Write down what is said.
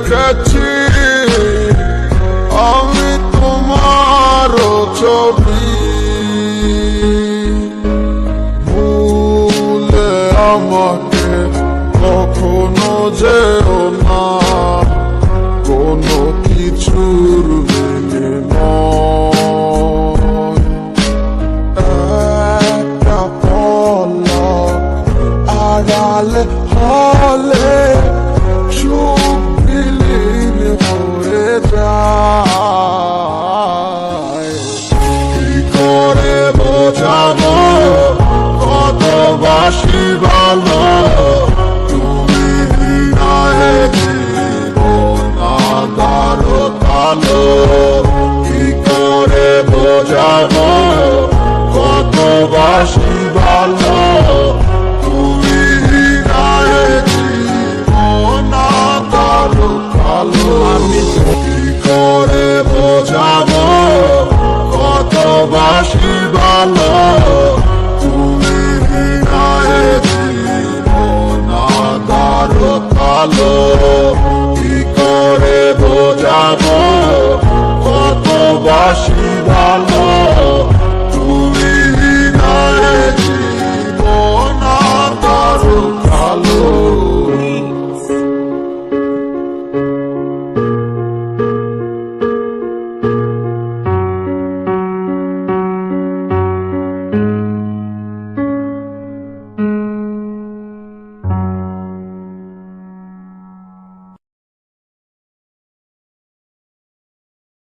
রেখেছি আমি তোমার ছবি, ভুলে আমাকে কখনো যেও না কোনো কিছুর বিনিময়। একটা পলক আড়ালে হলে সুখ বিলীন হয়ে যায়। কি করে বোঝাবো কত বাসি ভালো তুমি বিনায়ে জীবন আধারো কালো। কি করে বোঝাবো কত বাসি ভালো তুমি বিনায়ে জীবন আধারো কালো। কি করে বোঝাবো কত বাসি ভালো তুমি বিনায়ে জীবন আধারো কালো। কি করে বোঝাবো কত বাসি ভালো।